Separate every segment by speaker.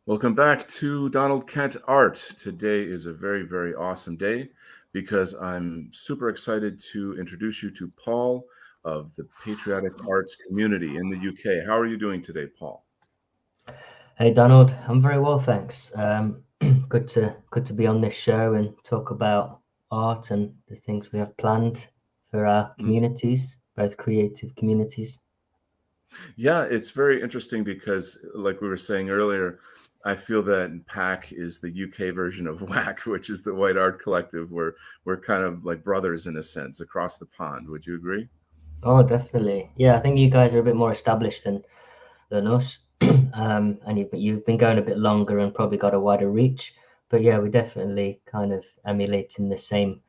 Speaker 1: Welcome back to Donald Kent Art. Today is a very, very awesome day because I'm super excited to introduce you to Paul of the Patriotic Arts community in the UK. How are you doing today, Paul?
Speaker 2: Hey Donald, I'm very well, thanks. Good to be on this show and talk about art and the things we have planned for our
Speaker 1: Mm.
Speaker 2: communities, both creative communities.
Speaker 1: Yeah, it's very interesting because, like we were saying earlier, I feel that PAC is the UK version of WAC, which is the White Art Collective. We're kind of like brothers in a sense across the pond. Would you agree?
Speaker 2: Oh, definitely. Yeah, I think you guys are a bit more established than us, and you've been going a bit longer and probably got a wider reach. But yeah, we're definitely kind of emulating the same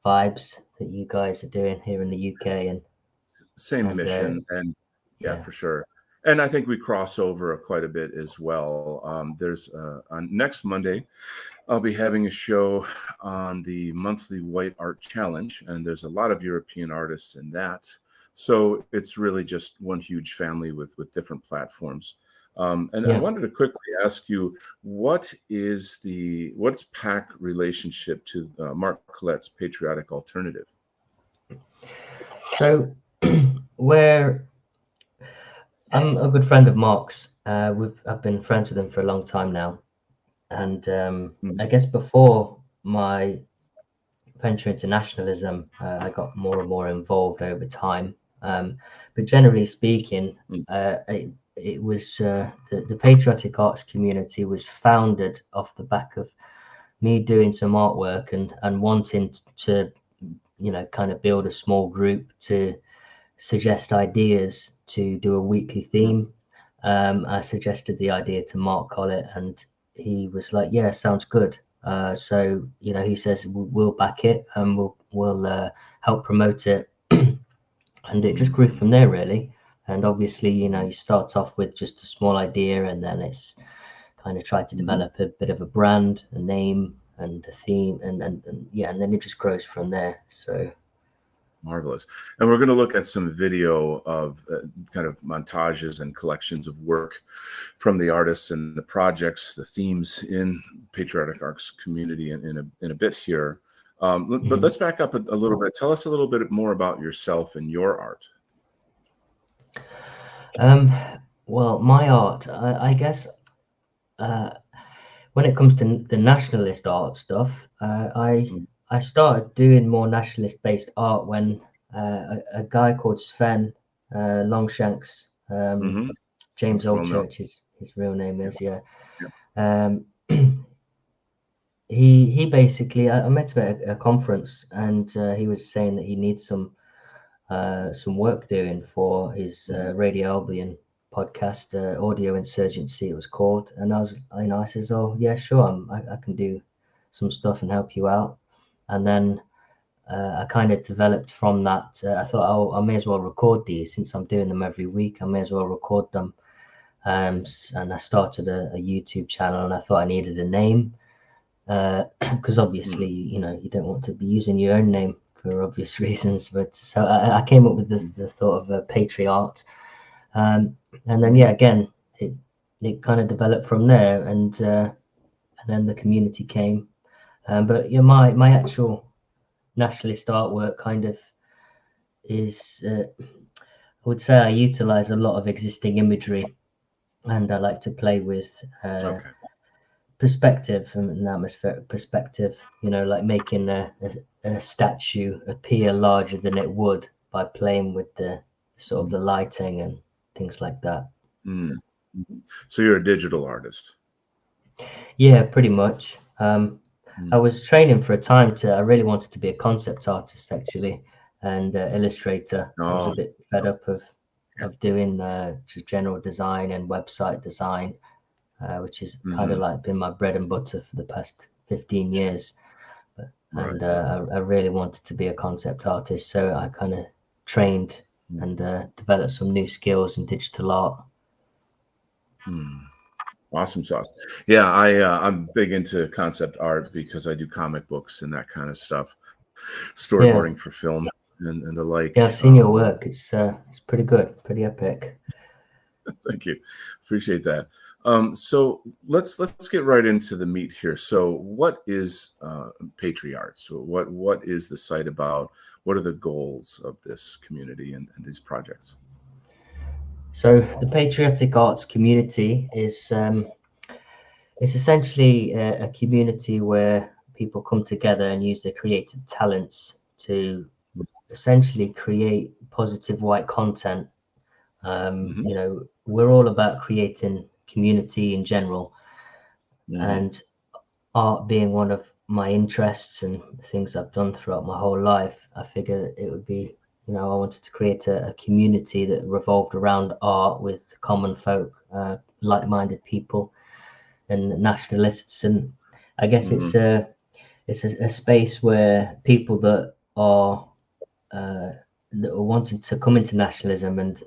Speaker 2: vibes that you guys are doing here in the UK,
Speaker 1: Same
Speaker 2: and
Speaker 1: mission, and yeah,
Speaker 2: yeah,
Speaker 1: for sure. And I think we cross over quite a bit as well. There's on next Monday, I'll be having a show on the monthly White Art Challenge, and there's a lot of European artists in that. So it's really just one huge family with different platforms. And I
Speaker 2: yeah.
Speaker 1: wanted to quickly ask you, what's PAC relationship to Mark Collette's Patriotic Alternative?
Speaker 2: So where I'm a good friend of Mark's. I've been friends with him for a long time now, and
Speaker 1: Mm,
Speaker 2: I guess before my venture into nationalism, I got more and more involved over time. But generally speaking,
Speaker 1: mm,
Speaker 2: it was the patriotic arts community was founded off the back of me doing some artwork and wanting to kind of build a small group to suggest ideas to do a weekly
Speaker 1: mm,
Speaker 2: theme. I suggested the idea to Mark Collett, and he was like, "Yeah, sounds good." So he says we'll back it and we'll help promote it, and it just
Speaker 1: mm,
Speaker 2: grew from there really. And obviously,
Speaker 1: mm,
Speaker 2: you start off with just a small idea, and then it's kind of try to
Speaker 1: mhm.
Speaker 2: develop a bit of a brand, a name, and a theme, and yeah, and then it just grows from there. So
Speaker 1: Marvelous. And we're going to look at some video of kind of montages and collections of work from the artists and the projects, the themes in Patriotic Arts community in a bit here. But
Speaker 2: mhm.
Speaker 1: let's back up a little bit. Tell us a little bit more about yourself and your art.
Speaker 2: Um, well, my art, I guess, uh, when it comes to the nationalist art stuff, I started doing more nationalist-based art when a guy called Sven Longshanks,
Speaker 1: Mm-hmm.
Speaker 2: James
Speaker 1: That's well known.
Speaker 2: Oldchurch, his real name
Speaker 1: Yeah.
Speaker 2: is, yeah.
Speaker 1: Yeah.
Speaker 2: Um, he basically, I met him at a conference, and he was saying that he needs some work doing for his
Speaker 1: Mhm.
Speaker 2: Radio Albion podcast, Audio Insurgency, it was called. And I says, "Oh yeah, sure, I can do some stuff and help you out." And then I kind of developed from that. I thought, oh, I may as well record these since I'm doing them every week. I may as well record them. And I started a YouTube channel, and I thought I needed a name because
Speaker 1: Mm,
Speaker 2: obviously, you don't want to be using your own name for obvious reasons. But so I came up with
Speaker 1: mm,
Speaker 2: the thought of a patriot, um, and then
Speaker 1: mhm,
Speaker 2: yeah, again, it kind of developed from there, and then the community came. But yeah, my actual nationalist artwork kind of is, I would say, I utilize a lot of existing imagery, and I like to play with.
Speaker 1: okay.
Speaker 2: Perspective and an atmospheric perspective, like making a statue appear larger than it would by playing with the sort of
Speaker 1: Mm,
Speaker 2: the lighting and things like that.
Speaker 1: mm, mhm. So you're a digital artist.
Speaker 2: Yeah, pretty much. I
Speaker 1: Mm.
Speaker 2: was training for a time I really wanted to be a concept artist actually, and illustrator. I was a
Speaker 1: Oh,
Speaker 2: bit fed up
Speaker 1: yeah.
Speaker 2: of doing general design and website design, which is kind of
Speaker 1: Mhm.
Speaker 2: like been my bread and butter for the past 15 years.
Speaker 1: Right.
Speaker 2: And I really wanted to be a concept artist, so I kind of trained and developed some new skills in digital art.
Speaker 1: Mm. Awesome sauce. Yeah, I'm big into concept art because I do comic books and that kind of stuff,
Speaker 2: Yeah,
Speaker 1: storyboarding for film and the like.
Speaker 2: yeah, I've seen your work. It's pretty good, pretty epic.
Speaker 1: Thank you, appreciate that. So let's get right into the meat here. So what is Patriarch? So what is the site about? What are the goals of this community and these projects?
Speaker 2: So the Patriotic Arts community is it's essentially a community where people come together and use their creative talents to essentially create positive white content.
Speaker 1: Hmm.
Speaker 2: We're all about creating community in general,
Speaker 1: Hmm.
Speaker 2: and art being one of my interests and things I've done throughout my whole life. I figure it would be, I wanted to create a community that revolved around art with common folk, like-minded people, and nationalists. And I guess
Speaker 1: Hmm.
Speaker 2: it's a space where people uh, that are wanting to come into nationalism and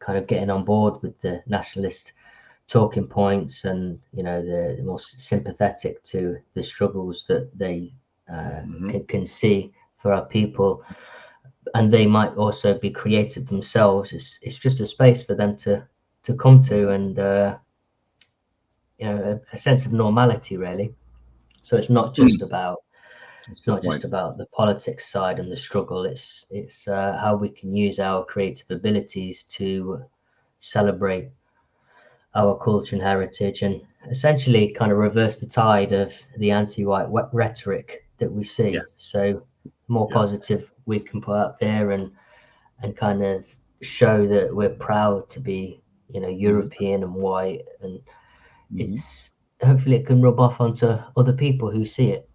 Speaker 2: kind of getting on board with the nationalist talking points, and the more sympathetic to the struggles that they
Speaker 1: Hmm.
Speaker 2: can see for our people, and they might also be creative themselves. It's just a space for them to come to, and a sense of normality, really. So it's not just about
Speaker 1: That's a
Speaker 2: it's
Speaker 1: good
Speaker 2: not just
Speaker 1: point.
Speaker 2: about the politics side and the struggle. It's how we can use our creative abilities to celebrate our culture and heritage, and essentially kind of reverse the tide of the anti-white rhetoric that we see.
Speaker 1: Yes.
Speaker 2: So the more
Speaker 1: Yeah.
Speaker 2: positive we can put out there, and kind of show that we're proud to be,
Speaker 1: Hmm.
Speaker 2: European and white, and
Speaker 1: Hmm.
Speaker 2: it's hopefully it can rub off onto other people who see it.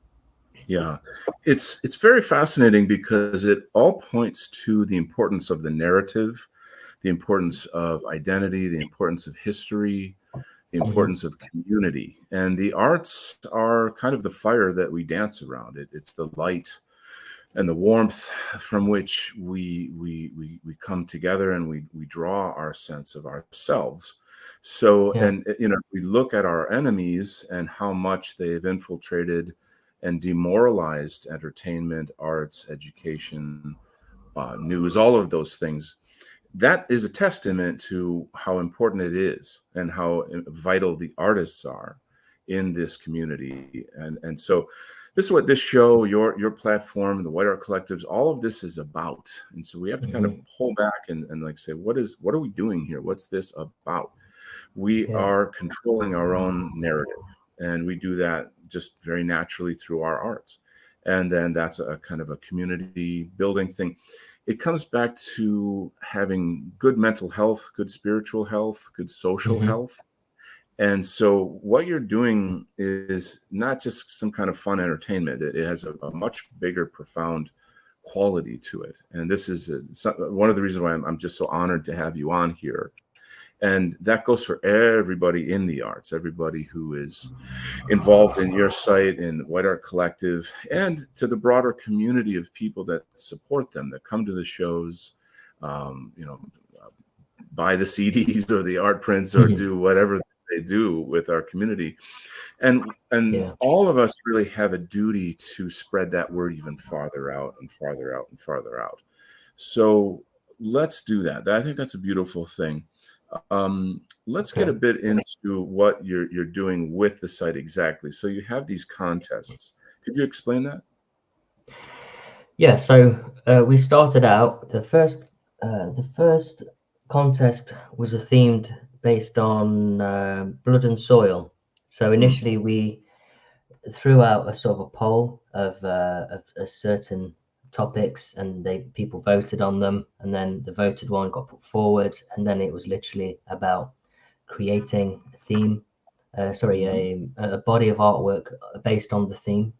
Speaker 1: Yeah, it's very fascinating because it all points to the importance of the narrative, the importance of identity, the importance of history, the
Speaker 2: Hmm.
Speaker 1: importance of community. And the arts are kind of the fire that we dance around. It's the light and the warmth from which we come together, and we draw our sense of ourselves. So,
Speaker 2: Yeah.
Speaker 1: and if we look at our enemies and how much they've infiltrated and demoralized entertainment, arts, education, news, all of those things, that is a testament to how important it is and how vital the artists are in this community. And so this is what this show, your platform, the White Art Collectives, all of this is about. And so we have to kind of
Speaker 2: Hmm.
Speaker 1: pull back and like say, what are we doing here? What's this about? We
Speaker 2: Yeah.
Speaker 1: are controlling our own narrative, and we do that just very naturally through our arts. And then that's a kind of a community building thing. It comes back to having good mental health, good spiritual health, good social
Speaker 2: Hmm.
Speaker 1: health. And so what you're doing is not just some kind of fun entertainment. It has a much bigger, profound quality to it. And this is one of the reasons why I'm just so honored to have you on here. And that goes for everybody in the arts, everybody who is involved in your site, in White Art Collective, and to the broader community of people that support them, that come to the shows, um, you know, buy the CDs or the art prints or
Speaker 2: Hmm.
Speaker 1: do whatever they do with our community. And
Speaker 2: Yeah.
Speaker 1: all of us really have a duty to spread that word even farther out and farther out and farther out. So let's do that. I think that's a beautiful thing. Let's get a
Speaker 2: Okay.
Speaker 1: bit into what you're doing with the site exactly. So you have these contests. Could you explain that?
Speaker 2: Yeah. So we started out the first contest was a themed based on blood and soil. So
Speaker 1: Mm,
Speaker 2: initially we threw out a sort of a poll of a certain topics, and they people voted on them, and then the voted one got put forward, and then it was literally about creating a theme, sorry,
Speaker 1: mhm,
Speaker 2: a body of artwork based on the theme.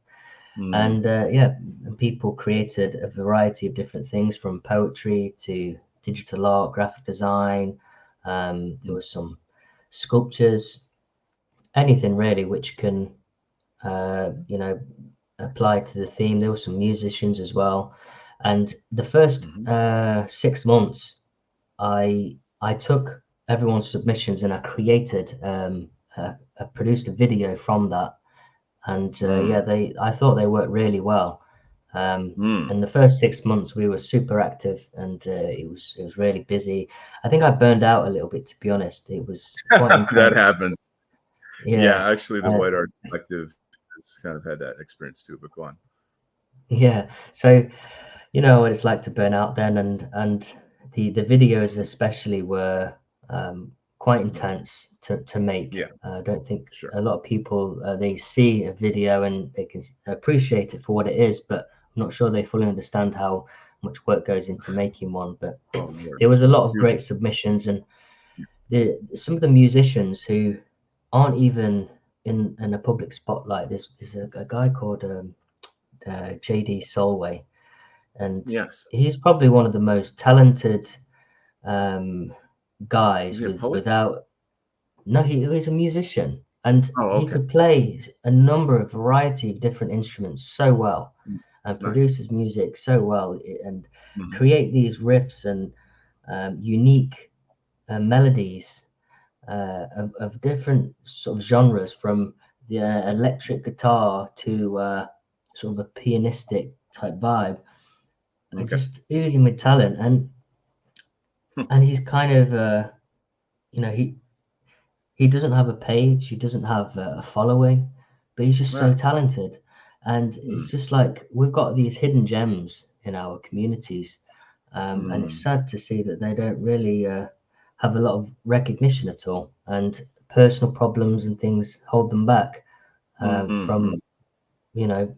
Speaker 1: mm,
Speaker 2: And yeah, and people created a variety of different things, from poetry to digital art, graphic design. There
Speaker 1: mm,
Speaker 2: was some sculptures, anything really which can uh, you know apply to the theme. There were some musicians as well, and the first
Speaker 1: mhm,
Speaker 2: 6 months, I took everyone's submissions and I created I produced a video from that, and
Speaker 1: mm,
Speaker 2: yeah, I thought they worked really well.
Speaker 1: Mm.
Speaker 2: In the first 6 months, we were super active, and it was really busy. I think I burned out a little bit, to be honest. It was quite
Speaker 1: That
Speaker 2: intense.
Speaker 1: happens.
Speaker 2: Yeah,
Speaker 1: Yeah, actually, the
Speaker 2: uh,
Speaker 1: White Art Collective has kind of had that experience too. But go on.
Speaker 2: yeah. So you know what it's like to burn out then, and the videos especially were quite intense to make.
Speaker 1: Yeah,
Speaker 2: I don't think
Speaker 1: sure.
Speaker 2: a lot of people they see a video and they can appreciate it for what it is, but I'm not sure they fully understand how much work goes into making one. But
Speaker 1: Oh Lord,
Speaker 2: there was a lot of
Speaker 1: huge.
Speaker 2: great submissions, and some of the musicians who aren't even in a public spotlight. There's a guy called JD Solway, and
Speaker 1: Yes.
Speaker 2: he's probably one of the most talented um,
Speaker 1: Is
Speaker 2: guys
Speaker 1: he a
Speaker 2: with
Speaker 1: poet?
Speaker 2: without no he's a musician, and
Speaker 1: Oh,
Speaker 2: he
Speaker 1: okay.
Speaker 2: could play a number of variety of different instruments so well
Speaker 1: Mm,
Speaker 2: and
Speaker 1: nice.
Speaker 2: produces music so well and
Speaker 1: Hmm.
Speaker 2: create these riffs and unique melodies of different sort of genres, from the electric guitar to sort of a pianistic type vibe,
Speaker 1: Okay.
Speaker 2: just oozing with talent.
Speaker 1: Hmm.
Speaker 2: And he's kind of you know he doesn't have a page, he doesn't have a following, but he's just so
Speaker 1: Yeah.
Speaker 2: talented. And it's
Speaker 1: Mm,
Speaker 2: just like we've got these hidden gems in our communities, and it's
Speaker 1: mm,
Speaker 2: sad to see that they don't really have a lot of recognition at all, and personal problems and things hold them back from
Speaker 1: mm.
Speaker 2: you know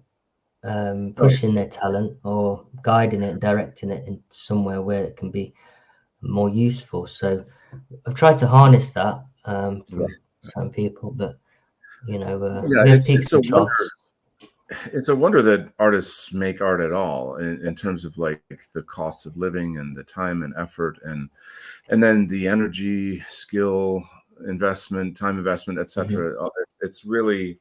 Speaker 1: Oh,
Speaker 2: pushing their talent or guiding it, directing it in somewhere where it can be more useful. So I've tried to harness that for
Speaker 1: yeah.
Speaker 2: some people, but
Speaker 1: Yeah,
Speaker 2: we have peaks
Speaker 1: it's a
Speaker 2: and
Speaker 1: wonder.
Speaker 2: troughs.
Speaker 1: It's a wonder that artists make art at all in terms of like the cost of living and the time and effort and then the energy, skill, investment, time investment,
Speaker 2: Hmm.
Speaker 1: etc. It's really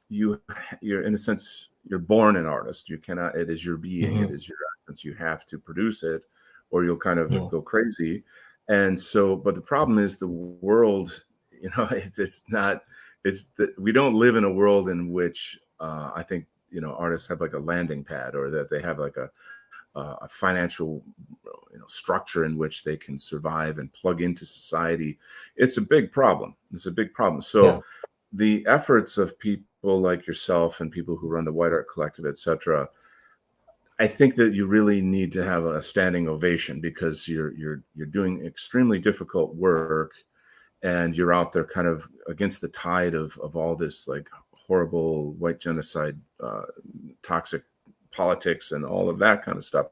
Speaker 1: you. You're in a sense you're born an artist. You cannot. It is your being. It
Speaker 2: Hmm.
Speaker 1: is your essence. You have to produce it, or you'll kind of
Speaker 2: Yeah,
Speaker 1: go crazy. And so, but the problem is the world. It's not. It's that we don't live in a world in which I think artists have like a landing pad or that they have like a financial structure in which they can survive and plug into society. It's a big problem. It's a big problem.
Speaker 2: yeah,
Speaker 1: So the efforts of people like yourself and people who run the White Art Collective, etc., I think that you really need to have a standing ovation because you're doing extremely difficult work and you're out there kind of against the tide of all this like horrible white genocide, toxic politics, and all of that kind of stuff.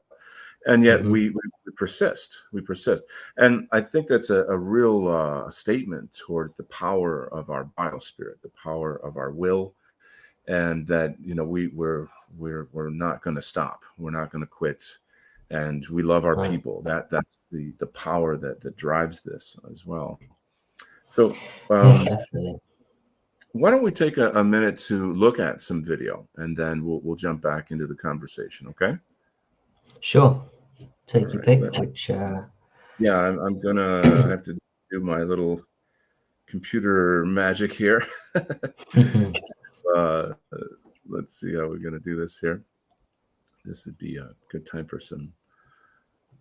Speaker 1: And yet
Speaker 2: hmm,
Speaker 1: we persist. We persist, and I think that's a real statement towards the power of our biospirit, the power of our will, and that we're not going to stop. We're not going to quit, and we love our
Speaker 2: right.
Speaker 1: people. That's the power that drives this as well. So,
Speaker 2: Yeah, definitely.
Speaker 1: why don't we take a minute to look at some video, and then we'll jump back into the conversation. Okay.
Speaker 2: Sure.
Speaker 1: All
Speaker 2: Take your
Speaker 1: right.
Speaker 2: pick. Which
Speaker 1: Yeah, I'm gonna I have to do my little computer magic here. uh, let's see how we're gonna do this here. This would be a good time for some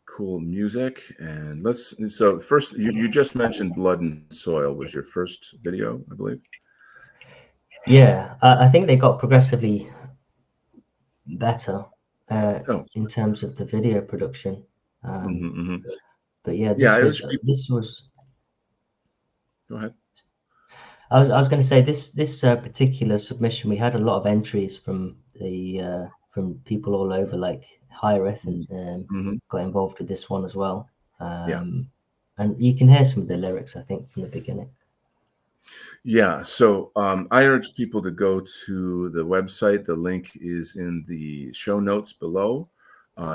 Speaker 1: cool music. And so first, you just mentioned Blood and Soil was your first video, I believe.
Speaker 2: yeah, I think they got progressively better
Speaker 1: Oh,
Speaker 2: in terms of the video production. Um,
Speaker 1: hmm.
Speaker 2: but yeah,
Speaker 1: Yeah,
Speaker 2: this
Speaker 1: I
Speaker 2: was
Speaker 1: urge people.
Speaker 2: this was
Speaker 1: Go ahead.
Speaker 2: I was going to say this particular submission. We had a lot of entries from people all over, like High and
Speaker 1: Hmm.
Speaker 2: got involved with this one as well.
Speaker 1: Yeah.
Speaker 2: And you can hear some of the lyrics, I think, from the beginning.
Speaker 1: Yeah, so I urge people to go to the website. The link is in the show notes below.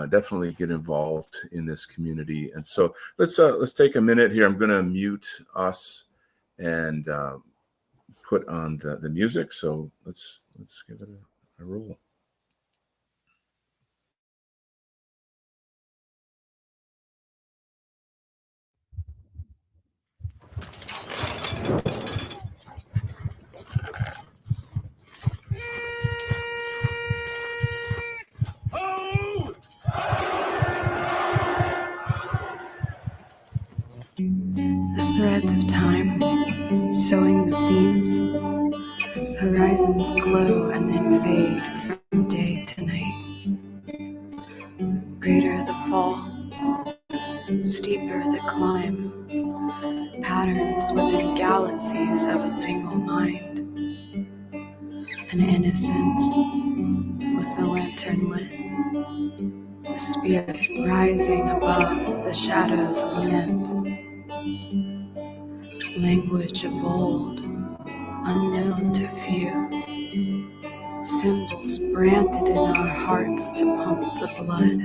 Speaker 1: Definitely get involved in this community. And so let's take a minute here. I'm going to mute us and put on the music. So let's give it a roll.
Speaker 3: sowing the seeds. Horizons glow and then fade from day to night. Greater the fall, steeper the climb. Patterns within galaxies of a single mind. An innocence with the lantern lit. A spirit rising above the shadows lament. Language of old, unknown to few. Symbols branded in our hearts to pump the blood.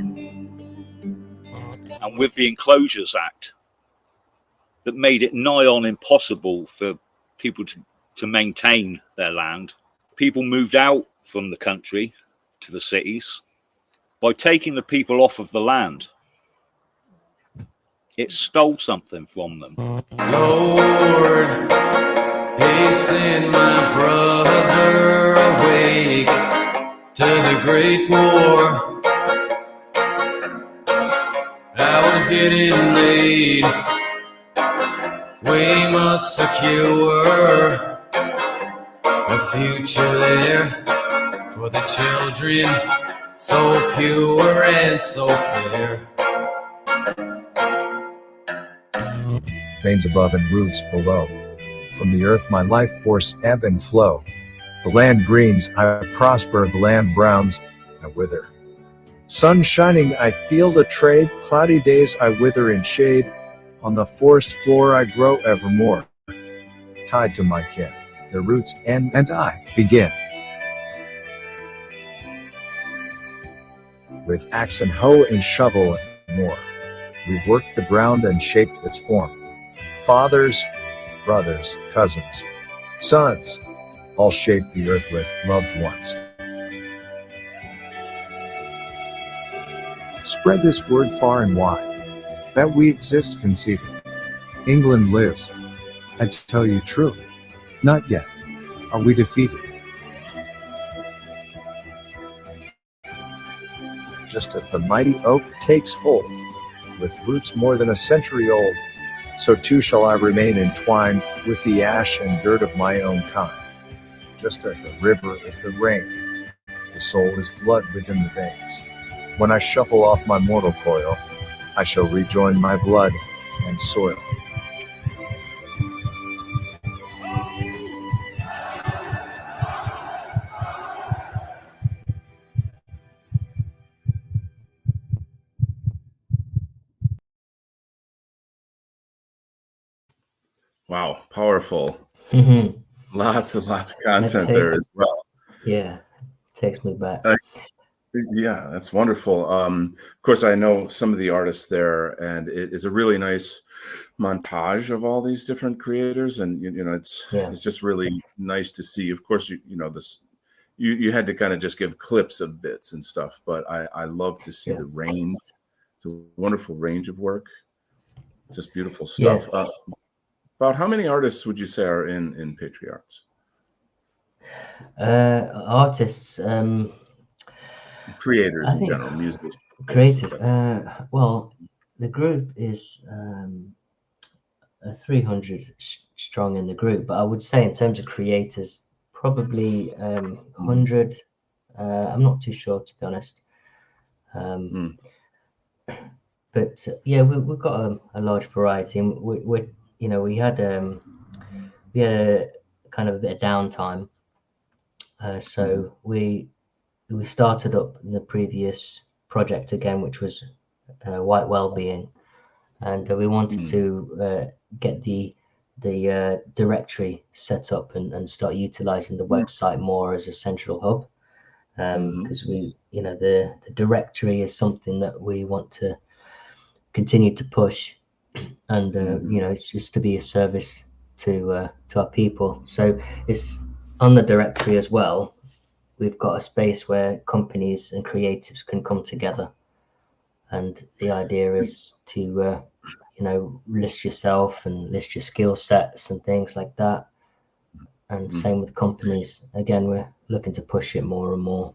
Speaker 4: And with the Enclosures Act, that made it nigh on impossible for people to maintain their land, people moved out from the country to the cities. By taking the people off of the land, it stole something from them.
Speaker 5: Lord, hasten my brother awake to the great war. Hours getting late. We must secure a future there for the children, so pure and so fair.
Speaker 6: Veins above and roots below. From the earth my life force ebb and flow. The land greens, I prosper, the land browns, I wither. Sun shining, I feel the trade, cloudy days I wither in shade. On the forest floor I grow evermore. Tied to my kin, their roots end and I begin. With axe and hoe and shovel and more, we've worked the ground and shaped its form. Fathers, brothers, cousins, sons, all shaped the earth with loved ones. Spread this word far and wide, that we exist conceded. England lives. I tell you true, not yet are we defeated. Just as the mighty oak takes hold, with roots more than a century old, so too shall I remain entwined with the ash and dirt of my own kind. Just as the river is the rain, the soul is blood within the veins. When I shuffle off my mortal coil, I shall rejoin my blood and soil.
Speaker 1: Wow, powerful. Lots of content there as well.
Speaker 2: Yeah, takes me back.
Speaker 1: Yeah, that's wonderful. Of course, I know some of the artists there, and it is a really nice montage of all these different creators, and it's just really nice to see. Of course, you had to kind of just give clips of bits and stuff, but I love to see the range, the wonderful range of work, just beautiful stuff.
Speaker 2: Yeah.
Speaker 1: About how many artists would you say are in Patriots?
Speaker 2: Artists,
Speaker 1: creators in general, musicians.
Speaker 2: Creators. Well, the group is 300 strong in the group, but I would say in terms of creators, probably 100. I'm not too sure, to be honest. But yeah, we've got a large variety, and we had a kind of a bit of downtime, so we started up the previous project again, which was White Wellbeing, and we wanted to get the directory set up and start utilizing the website more as a central hub, because the directory is something that we want to continue to push, and it's just to be a service to our people. So it's on the directory as well. We've got a space where companies and creatives can come together, and the idea is to list yourself and list your skill sets and things like that. And same with companies. Again, we're looking to push it more and more.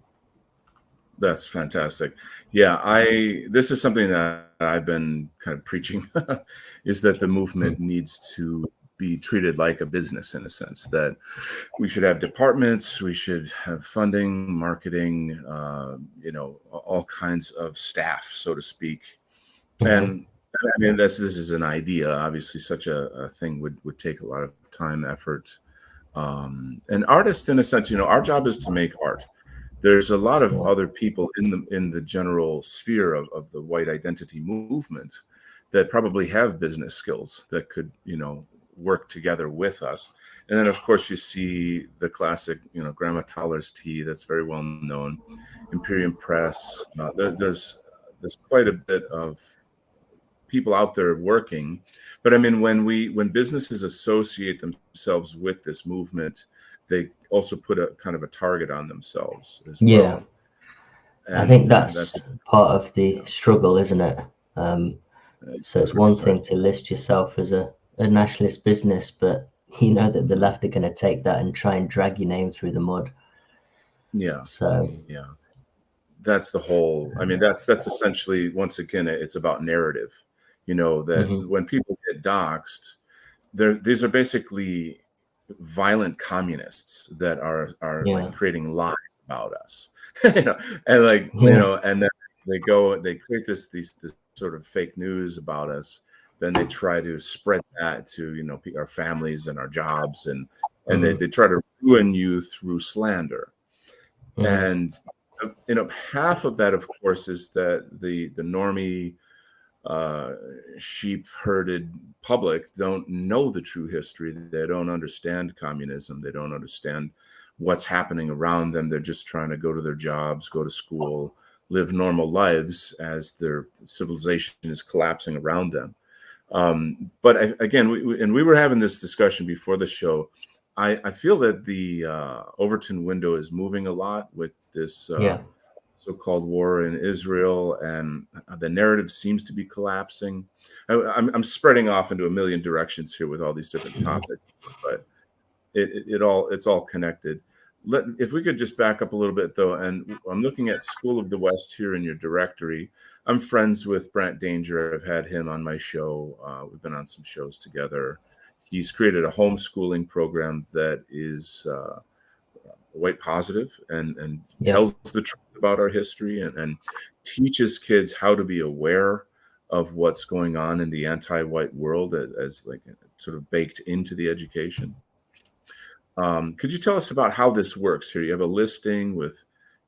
Speaker 1: That's fantastic. Yeah, this is something that I've been kind of preaching is that the movement needs to be treated like a business in a sense, that we should have departments, we should have funding, marketing, all kinds of staff, so to speak. And I mean, this is an idea. Obviously, such a thing would take a lot of time, effort. And artists, in a sense, our job is to make art. There's a lot of other people in the general sphere of the white identity movement that probably have business skills that could, work together with us. And then, of course, you see the classic, Grandma Toller's tea that's very well known, Imperium Press. There's quite a bit of people out there working. But I mean, when businesses associate themselves with this movement, they also put a kind of a target on themselves as well. And
Speaker 2: I think that's part of the struggle, isn't it? So it's one
Speaker 1: 100%.
Speaker 2: thing to list yourself as a nationalist business, but you know that the left are going to take that and try and drag your name through the mud.
Speaker 1: Yeah.
Speaker 2: So
Speaker 1: yeah, that's the whole. I mean, that's essentially, once again, it's about narrative. That when people get doxxed, these are basically violent communists that are like creating lies about us, and like and then they create this sort of fake news about us. Then they try to spread that to our families and our jobs, and they try to ruin you through slander. And half of that, of course, is that the normie sheep herded public don't know the true history. They don't understand communism. They don't understand what's happening around them. They're just trying to go to their jobs, go to school, live normal lives as their civilization is collapsing around them. But again, we were having this discussion before the show. I feel that the Overton window is moving a lot with this so-called war in Israel, and the narrative seems to be collapsing. I'm spreading off into a million directions here with all these different topics, but it's all connected. If we could just back up a little bit, though, and I'm looking at School of the West here in your directory. I'm friends with Brant Danger. I've had him on my show. We've been on some shows together. He's created a homeschooling program that is white positive and tells the truth about our history and teaches kids how to be aware of what's going on in the anti-white world as like sort of baked into the education. Could you tell us about how this works here? You have a listing with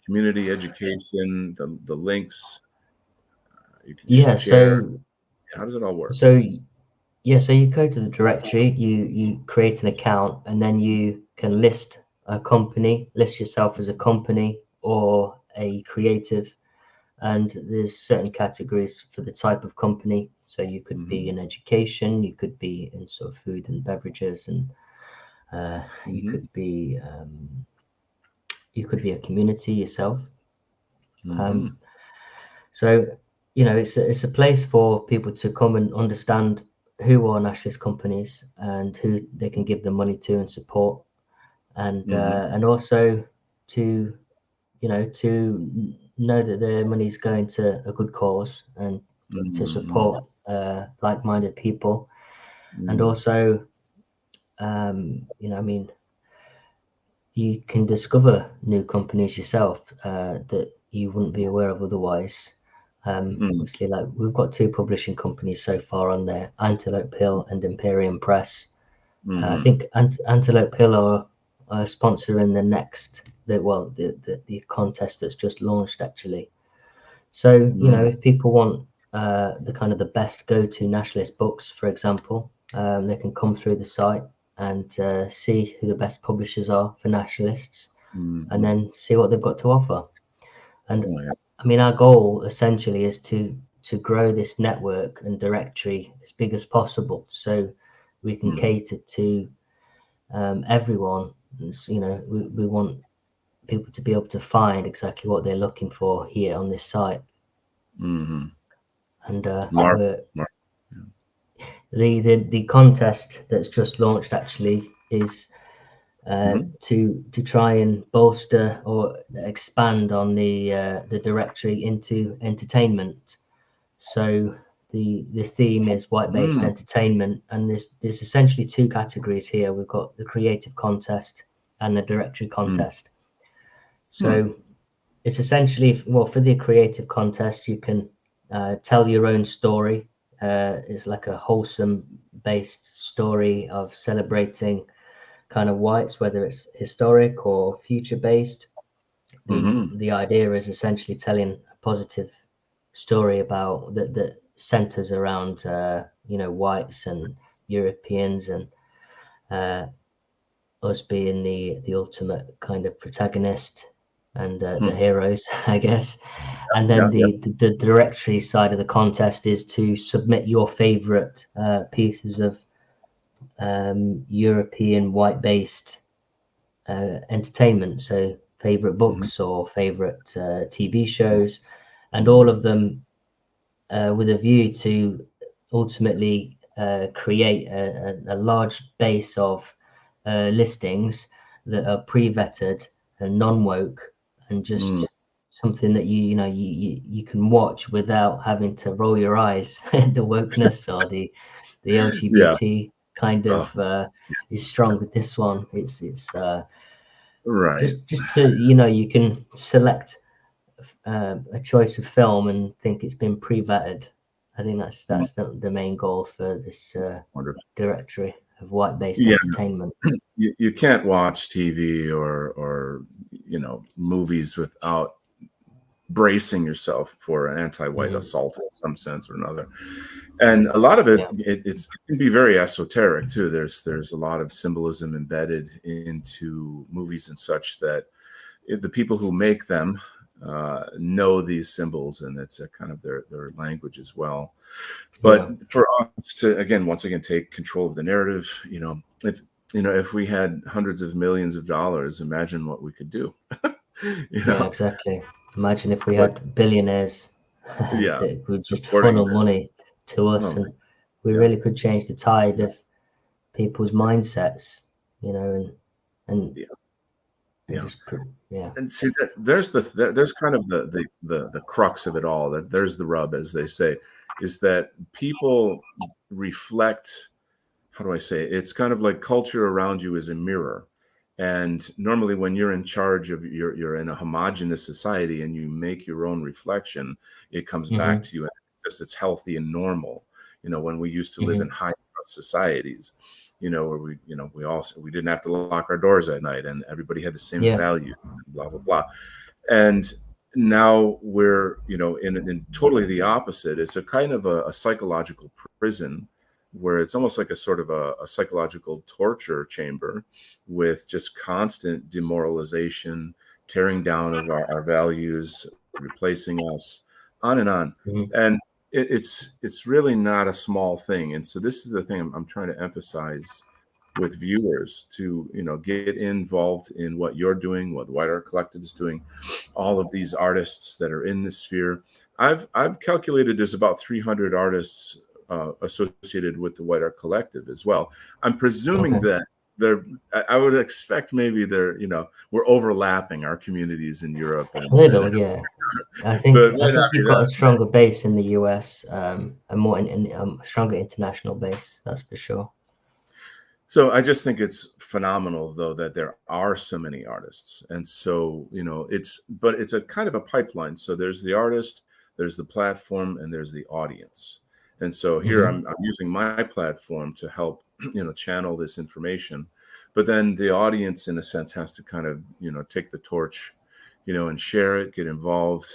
Speaker 1: community education, the links. You can share.
Speaker 2: So
Speaker 1: how does it all work?
Speaker 2: So you go to the directory, you create an account, and then you can list yourself as a company or a creative, and there's certain categories for the type of company. So you could be in education, you could be in sort of food and beverages, and you could be a community yourself. So it's a place for people to come and understand who are nationalist companies and who they can give the money to and support, and also to know that their money is going to a good cause and to support like-minded people, and also you can discover new companies yourself that you wouldn't be aware of otherwise. Obviously, like we've got 2 publishing companies so far on there, Antelope Hill and Imperium Press. I think Antelope Hill are sponsoring the contest that's just launched, actually. So if people want the best go-to nationalist books, for example, they can come through the site and see who the best publishers are for nationalists, and then see what they've got to offer. And I mean, our goal essentially is to grow this network and directory as big as possible, so we can cater to everyone. We want people to be able to find exactly what they're looking for here on this site. And the contest that's just launched actually is to try and bolster or expand on the directory into entertainment. So the theme is white-based entertainment, and there's essentially two categories here. We've got the creative contest and the directory contest. So it's essentially, well, for the creative contest, you can tell your own story. It's like a wholesome based story of celebrating kind of whites, whether it's historic or future based. The idea is essentially telling a positive story about that centers around whites and Europeans, and us being the ultimate kind of protagonist and the heroes, I guess. And then the directory side of the contest is to submit your favorite pieces of European white-based entertainment, so favorite books or favorite TV shows, and all of them with a view to ultimately create a large base of listings that are pre-vetted and non-woke, and just something that you can watch without having to roll your eyes at the wokeness or the LGBT kind of is strong with this one. It's
Speaker 1: Right.
Speaker 2: just to you can select a choice of film and think it's been pre-vetted. I think that's the main goal for this directory of white-based entertainment.
Speaker 1: You can't watch TV or movies without bracing yourself for an anti-white assault in some sense or another. And a lot of it can be very esoteric too. There's a lot of symbolism embedded into movies and such that the people who make them know these symbols, and it's a kind of their language as well. But for us to once again take control of the narrative, if we had hundreds of millions of dollars, imagine what we could do.
Speaker 2: Yeah, exactly. Imagine if we had billionaires that would just funnel money to us, and we really could change the tide of people's mindsets, and just
Speaker 1: And see, there's kind of the crux of it all. That there's the rub, as they say, is that people reflect. How do I say it? It's kind of like culture around you is a mirror. And normally when you're in charge of you're in a homogenous society and you make your own reflection, it comes back to you, and it's healthy and normal. When we used to live in high trust societies, where we didn't have to lock our doors at night and everybody had the same values, blah, blah, blah. And now we're, in totally the opposite. It's a kind of a psychological prison, where it's almost like a sort of a psychological torture chamber with just constant demoralization, tearing down of our values, replacing us, on and on. And it's really not a small thing. And so this is the thing I'm trying to emphasize with viewers, to get involved in what you're doing, what the White Art Collective is doing, all of these artists that are in this sphere. I've calculated there's about 300 artists associated with the White Art Collective as well. I'm presuming that I would expect maybe we're overlapping our communities in Europe.
Speaker 2: A little, yeah. I think you've got a stronger base in the US, a more stronger international base, that's for sure.
Speaker 1: So I just think it's phenomenal, though, that there are so many artists. And so, it's a kind of a pipeline. So there's the artist, there's the platform, and there's the audience. And so here I'm using my platform to help, channel this information. But then the audience, in a sense, has to kind of, take the torch, and share it, get involved,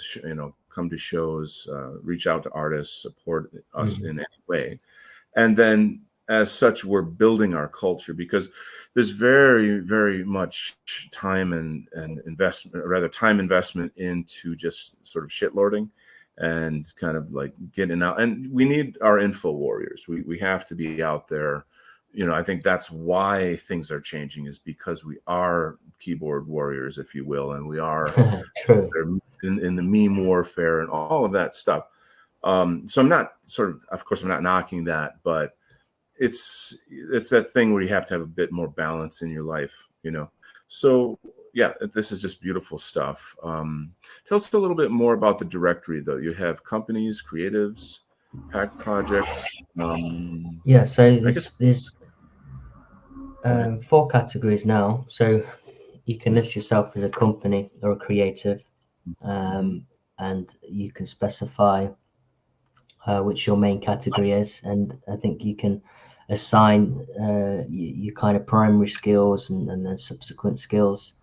Speaker 1: come to shows, reach out to artists, support us in any way. And then as such, we're building our culture, because there's very, very much time and time investment into just sort of shitlording and kind of like getting out. And we need our info warriors. We have to be out there. I think that's why things are changing, is because we are keyboard warriors, if you will, and we are in the meme warfare and all of that stuff. So I'm not of course, I'm not knocking that, but it's that thing where you have to have a bit more balance in your life, So yeah, this is just beautiful stuff. Tell us a little bit more about the directory, though. You have companies, creatives. hack projects.
Speaker 2: Yeah, so
Speaker 1: I guess.
Speaker 2: there's
Speaker 1: Go ahead.
Speaker 2: 4 categories now. So you can list yourself as a company or a creative,
Speaker 1: Mhm.
Speaker 2: and you can specify which your main category is, and I think you can assign your kind of primary skills and then subsequent skills.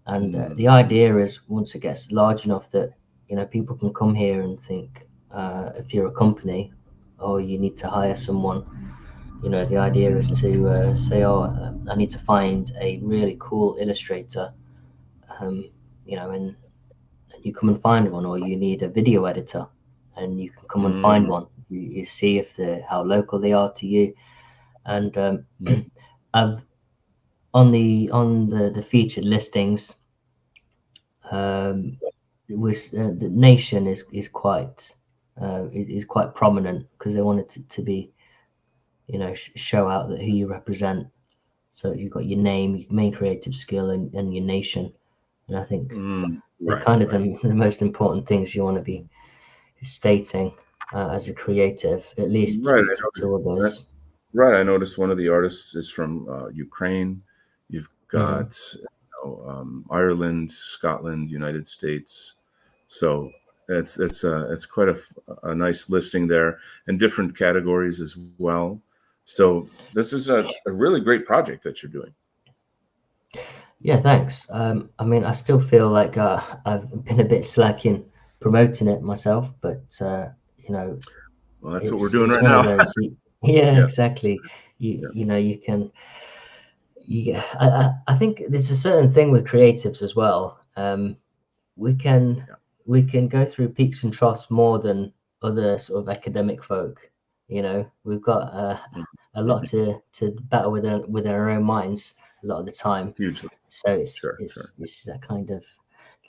Speaker 2: And the
Speaker 1: Mm.
Speaker 2: idea is once it gets large enough that people can come here and think, if you're a company or you need to hire someone, the idea is to say, oh, I need to find a really cool illustrator, um, and you come and find one, or you need a video editor, and you can come and find
Speaker 1: Mm.
Speaker 2: one. You see if how local they are to you, and I've on the featured listings. It was the nation is quite is quite prominent because they wanted to be show out that who you represent. So you've got your name, your main creative skill, and your nation. And I think
Speaker 1: Mm.
Speaker 2: they're
Speaker 1: Right,
Speaker 2: kind of
Speaker 1: right.
Speaker 2: the most important things you want to be stating as a creative, at least
Speaker 1: Right.
Speaker 2: to others.
Speaker 1: Right. I noticed one of the artists is from Ukraine. You've
Speaker 2: Hmm.
Speaker 1: got Ireland, Scotland, United States. So it's quite a nice listing there, and different categories as well. So this is a really great project that you're doing.
Speaker 2: Yeah, thanks. I mean, I still feel like I've been a bit slack in promoting it myself, but you know,
Speaker 1: Well, that's what we're
Speaker 2: it's
Speaker 1: doing
Speaker 2: it's
Speaker 1: right
Speaker 2: one of
Speaker 1: now.
Speaker 2: those. Yeah,
Speaker 1: Yeah.
Speaker 2: exactly.
Speaker 1: Yeah.
Speaker 2: You can. I think there's a certain thing with creatives as well. We can
Speaker 1: Yeah.
Speaker 2: we can go through peaks and troughs more than other sort of academic folk. We've got a lot to battle with our own minds a lot of the time.
Speaker 1: Hugely.
Speaker 2: So it's
Speaker 1: Sure. Sure.
Speaker 2: it's it's that kind of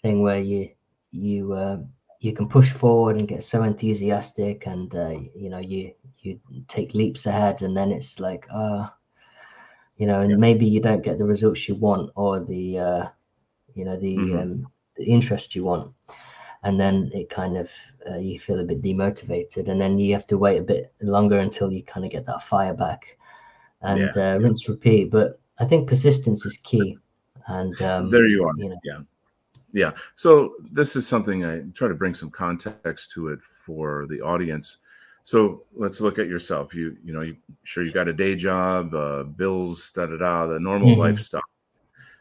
Speaker 2: thing where you uh, you can push forward and get so enthusiastic, and you take leaps ahead, and then it's like
Speaker 1: Yeah.
Speaker 2: and maybe you don't get the results you want, or the you know
Speaker 1: Hmm.
Speaker 2: the interest you want, and then it kind of you feel a bit demotivated, and then you have to wait a bit longer until you kind of get that fire back, and
Speaker 1: Yeah. Yeah.
Speaker 2: rinse repeat. But I think persistence is key, and
Speaker 1: There you are.
Speaker 2: you know
Speaker 1: Yeah. Yeah. So this is something I try to bring some context to it for the audience. So let's look at yourself. You sure you got a day job, bills, da da da, the normal life
Speaker 2: hmm
Speaker 1: stuff.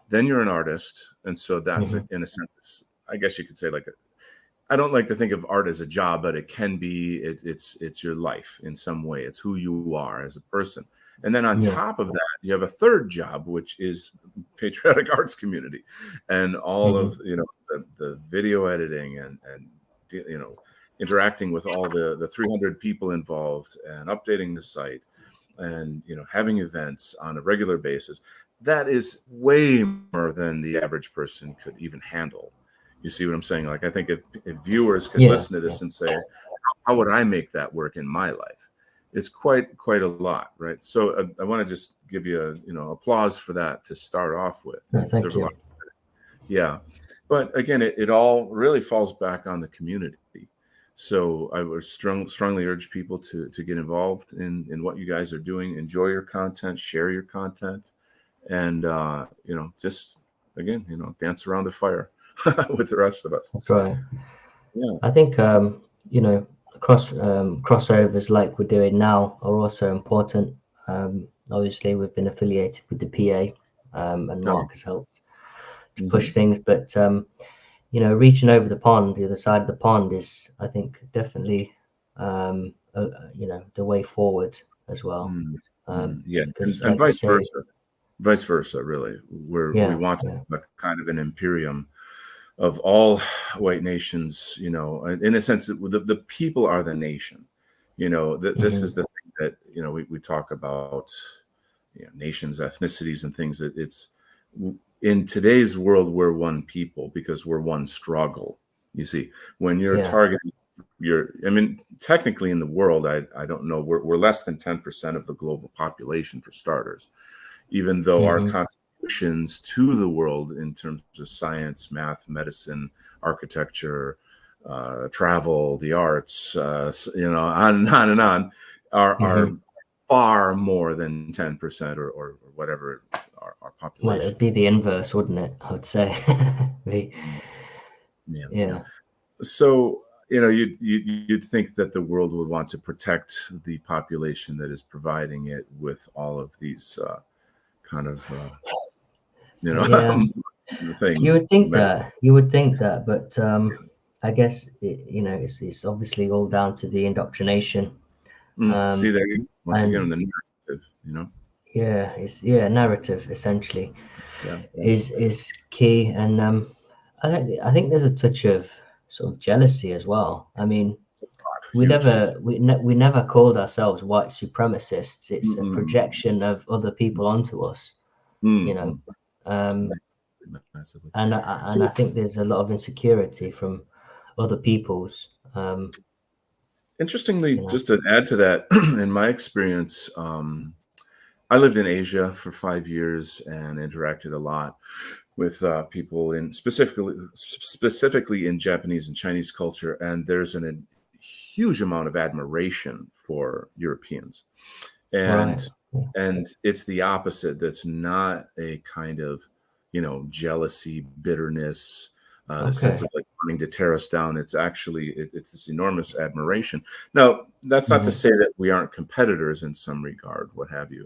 Speaker 1: Then you're an artist, and so that's
Speaker 2: hmm
Speaker 1: in a sense, I guess you could say like I don't like to think of art as a job, but it can be. It's your life in some way. It's who you are as a person. And then on
Speaker 2: yeah.
Speaker 1: top of that, you have a third job, which is Patriotic Arts Community, and all
Speaker 2: hmm
Speaker 1: of the video editing and interacting with all the 300 people involved and updating the site and having events on a regular basis. That is way more than the average person could even handle. You see what I'm saying? Like, I think if viewers could
Speaker 2: Yeah,
Speaker 1: listen to
Speaker 2: yeah,
Speaker 1: this and say, how would I make that work in my life? It's quite a lot, right? So I want to just give you applause for that to start off with.
Speaker 2: no,
Speaker 1: You deserve
Speaker 2: thank
Speaker 1: a lot.
Speaker 2: you.
Speaker 1: Yeah. But again, it all really falls back on the community. So I would strongly urge people to get involved in what you guys are doing, enjoy your content, share your content, and just again, dance around the fire with the rest of us.
Speaker 2: That's right.
Speaker 1: Yeah.
Speaker 2: I think crossovers like we're doing now are also important. Obviously, we've been affiliated with the PA, and
Speaker 1: Oh,
Speaker 2: Mark has helped to push
Speaker 1: mhm.
Speaker 2: things. But reaching over the pond, the other side of the pond, is, I think, definitely the way forward as well.
Speaker 1: Mm, yeah,
Speaker 2: Because,
Speaker 1: and
Speaker 2: like you say,
Speaker 1: vice versa. Really, we
Speaker 2: yeah,
Speaker 1: want to
Speaker 2: yeah,
Speaker 1: have a kind of an imperium of all white nations. In a sense, the people are the nation. This
Speaker 2: hmm
Speaker 1: is the thing that we talk about. Nations, ethnicities, and things. It's in today's world, we're one people because we're one struggle. You see, when you're
Speaker 2: yeah,
Speaker 1: targeting I mean, technically in the world, I don't know, we're less than 10% of the global population for starters, even though our
Speaker 2: hmm
Speaker 1: contributions to the world in terms of science, math, medicine, architecture, travel, the arts, on and on and on, are far more than 10% or whatever our
Speaker 2: Well, it
Speaker 1: population.
Speaker 2: would be the inverse, wouldn't it? I would say. Yeah.
Speaker 1: So you'd think that the world would want to protect the population that is providing it with all of these kind of
Speaker 2: Yeah.
Speaker 1: things.
Speaker 2: You would think
Speaker 1: medicine.
Speaker 2: that. You would think that, but I guess it's obviously all down to the indoctrination.
Speaker 1: See there once
Speaker 2: and
Speaker 1: again the narrative.
Speaker 2: yeah, it's narrative essentially
Speaker 1: Yeah.
Speaker 2: is key, and I think there's a touch of sort of jealousy as well. I mean, we
Speaker 1: Huge.
Speaker 2: we never called ourselves white supremacists. It's a
Speaker 1: Mm-mm.
Speaker 2: projection of other people onto us, you know.
Speaker 1: Massively.
Speaker 2: And I think there's a lot of insecurity from other people's.
Speaker 1: Interestingly, just to add to that, in my experience, I lived in Asia for 5 years and interacted a lot with people in specifically in Japanese and Chinese culture, and there's a huge amount of admiration for Europeans, and
Speaker 2: Right.
Speaker 1: and it's the opposite. That's not a kind of jealousy, bitterness, the sense
Speaker 2: Okay.
Speaker 1: of like wanting to tear us down. It's actually it's this enormous admiration. Now, that's not to say that we aren't competitors in some regard, what have you,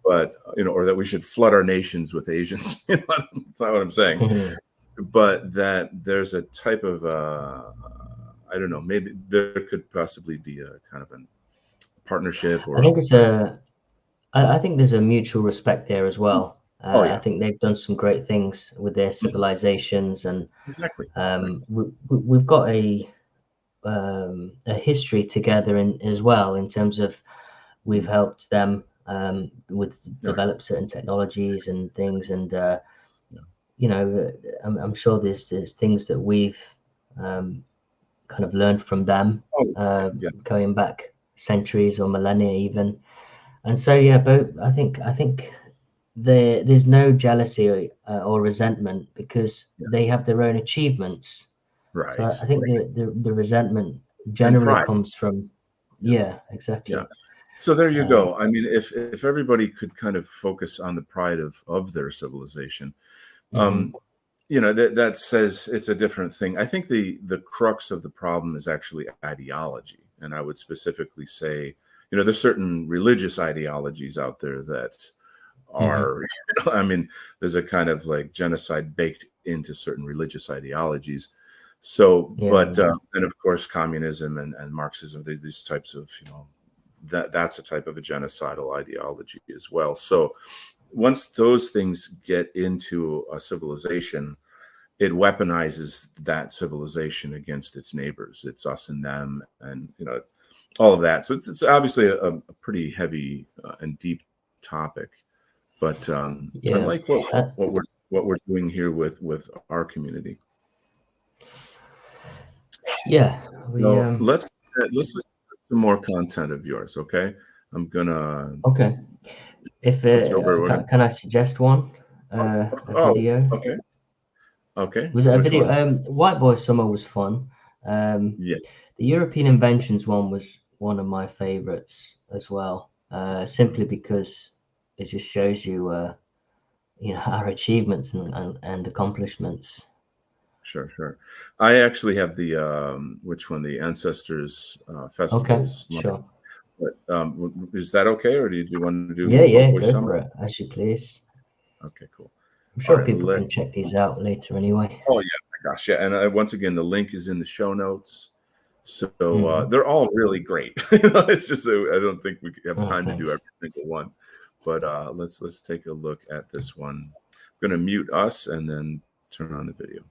Speaker 1: but or that we should flood our nations with Asians. That's not what I'm saying. But that there's a type of I don't know, maybe there could possibly be a kind of a partnership
Speaker 2: I
Speaker 1: or
Speaker 2: think I think there's a mutual respect there as well.
Speaker 1: oh
Speaker 2: I
Speaker 1: yeah,
Speaker 2: think they've done some great things with their civilizations, and
Speaker 1: exactly.
Speaker 2: we've got a history together as well, in terms of we've helped them with develop certain technologies and things, and I'm sure there's things that we've kind of learned from them, going back centuries or millennia even. And so but I think there's no jealousy or resentment, because they have their own achievements. So
Speaker 1: Right.
Speaker 2: I think the resentment
Speaker 1: And
Speaker 2: generally
Speaker 1: pride.
Speaker 2: comes from
Speaker 1: Yeah.
Speaker 2: exactly.
Speaker 1: So there you go. I mean, if everybody could kind of focus on the pride of their civilization, that says it's a different thing. I think the crux of the problem is actually ideology, and I would specifically say, there's certain religious ideologies out there that are, I mean, there's a kind of like genocide baked into certain religious ideologies. So, but and of course, communism and Marxism, these types of, that's a type of a genocidal ideology as well. So once those things get into a civilization, it weaponizes that civilization against its neighbors. It's us and them, and all of that. So it's obviously a pretty heavy and deep topic, but I like what we're doing here with our community. Let's listen to some more content of yours, okay? I'm gonna
Speaker 2: Okay. If
Speaker 1: switch over.
Speaker 2: can I suggest one? A video.
Speaker 1: Okay. Okay.
Speaker 2: Was it a
Speaker 1: Which
Speaker 2: video?
Speaker 1: one?
Speaker 2: White Boy Summer was fun.
Speaker 1: Yes.
Speaker 2: The European Inventions one was one of my favorites as well. Simply because it just shows you, our achievements and accomplishments.
Speaker 1: Sure. I actually have the which one? The Ancestors Festivals.
Speaker 2: Okay, sure.
Speaker 1: But, is that okay, or do you want to do
Speaker 2: Yeah,
Speaker 1: Boy
Speaker 2: go
Speaker 1: Summer?
Speaker 2: for it, as you please.
Speaker 1: Okay, cool.
Speaker 2: I'm sure
Speaker 1: right,
Speaker 2: people can check these out later anyway.
Speaker 1: Oh yeah, my gosh, yeah. And once again, the link is in the show notes. So they're all really great. It's just I don't think we have time to do every single one. But let's take a look at this one. I'm going to mute us and then turn on the video.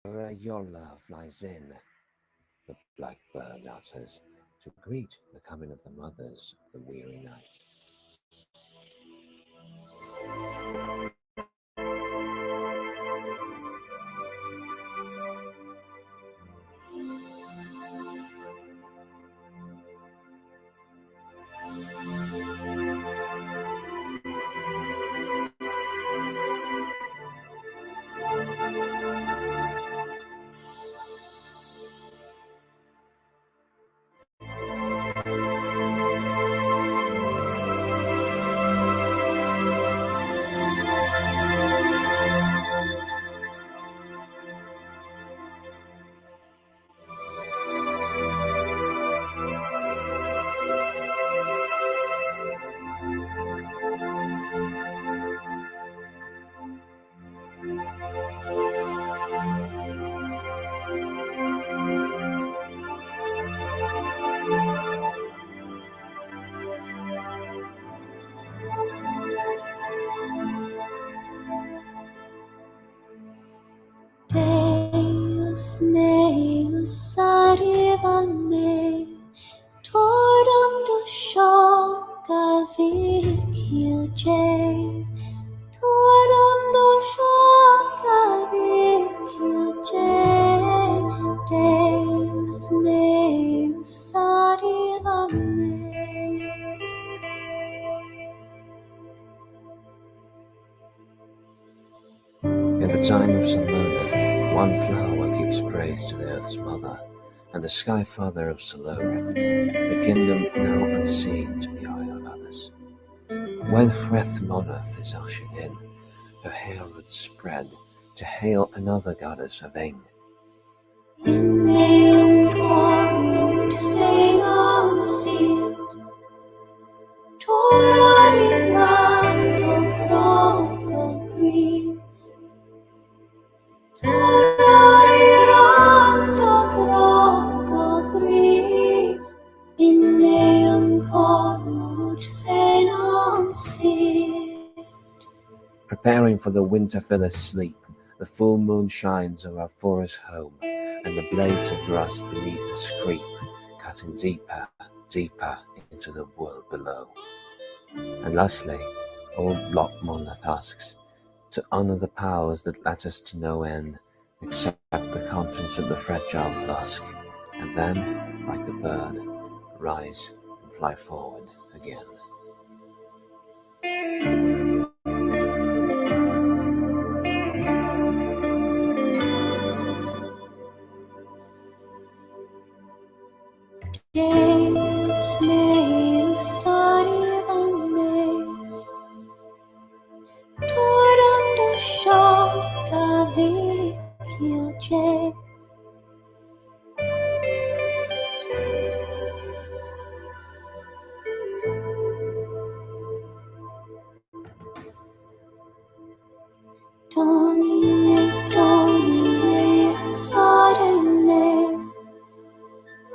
Speaker 7: Where your love lies in, the blackbird utters to greet the coming of the mothers of the weary night.
Speaker 8: vanne Toram do shoka vikilje Toram do shoka vikilje Des me sarivame
Speaker 7: In the time of St. Moneth, one flower gives praise to the earth's mother, and the sky father of Solorith, the kingdom now unseen to the eye of others. When Hreth Moneth is ushered in, her heralds spread to hail another goddess of Ing.
Speaker 8: In meum corut segam sit Torari rando grogo gri Torari rando grogo gri In meum corut segam sit
Speaker 7: Preparing for the winter filler's sleep, the full moon shines over our forest home, and the blades of grass beneath us creep, cutting deeper, deeper into the world below. And lastly, old Loch Moneth asks to honor the powers that let us to no end, accept the contents of the fragile flask, and then, like the bird, rise and fly forward again.
Speaker 8: Des me sarivame Toram do shoka vikilje Domine, Domine, exorene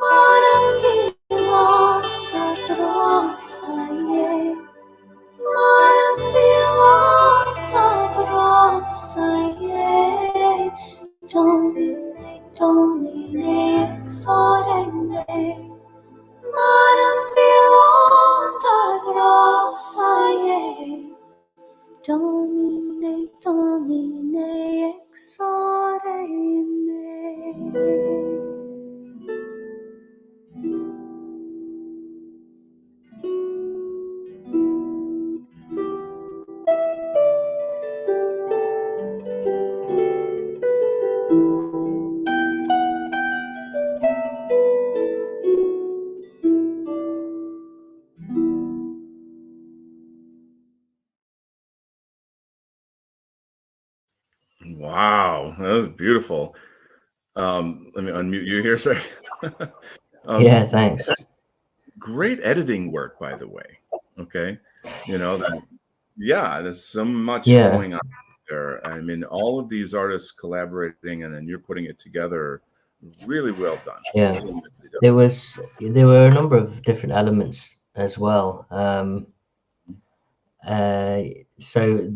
Speaker 8: Manam vilata grossa ie Manam vilata grossa ie Domine, Domine, exorene Manam vilata grossa ie Domine, Domine, exore me.
Speaker 1: Wow, that was beautiful. Let me unmute you here, sorry.
Speaker 2: Yeah, thanks.
Speaker 1: Great editing work, by the way. Okay, that. Yeah, there's so much
Speaker 2: Yeah.
Speaker 1: going on there. I mean, all of these artists collaborating, and then you're putting it together. Really well done.
Speaker 2: Yeah.
Speaker 1: Really nicely done.
Speaker 2: There were a number of different elements as well. So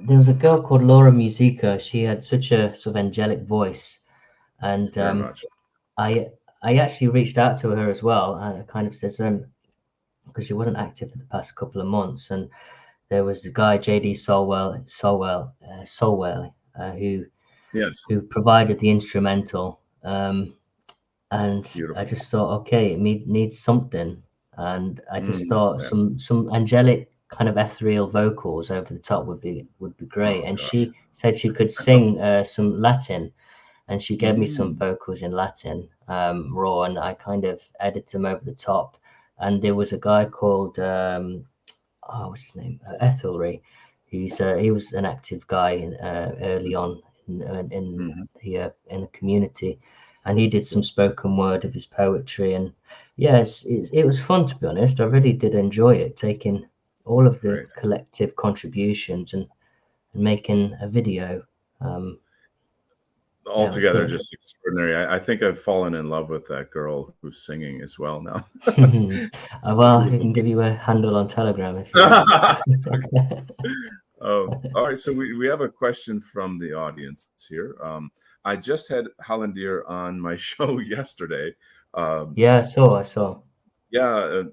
Speaker 2: there was a girl called Laura Musica. She had such a sort of angelic voice, and
Speaker 1: Very much.
Speaker 2: I actually reached out to her as well. And I kind of said, because she wasn't active for the past couple of months, and there was the guy JD Solwell,
Speaker 1: Yes.
Speaker 2: who provided the instrumental. And
Speaker 1: Beautiful.
Speaker 2: I just thought, okay, it needs something, and I just thought
Speaker 1: yeah.
Speaker 2: some angelic kind of ethereal vocals over the top would be great.
Speaker 1: Oh,
Speaker 2: And
Speaker 1: gosh.
Speaker 2: she said she could sing some Latin, and she gave me some
Speaker 1: Mm.
Speaker 2: vocals in Latin, raw, and I kind of edited them over the top. And there was a guy called what's his name, Ethelry. He was an active guy early on in the community, and he did some spoken word of his poetry. And yes, it was fun, to be honest. I really did enjoy it, taking all of the
Speaker 1: Great.
Speaker 2: collective contributions and making a video.
Speaker 1: Altogether, just extraordinary. I think I've fallen in love with that girl who's singing as well now.
Speaker 2: Well, I can give you a handle on Telegram if you want.
Speaker 1: All right, so we have a question from the audience here. I just had Hollandier on my show yesterday.
Speaker 2: Yeah, I saw.
Speaker 1: Yeah,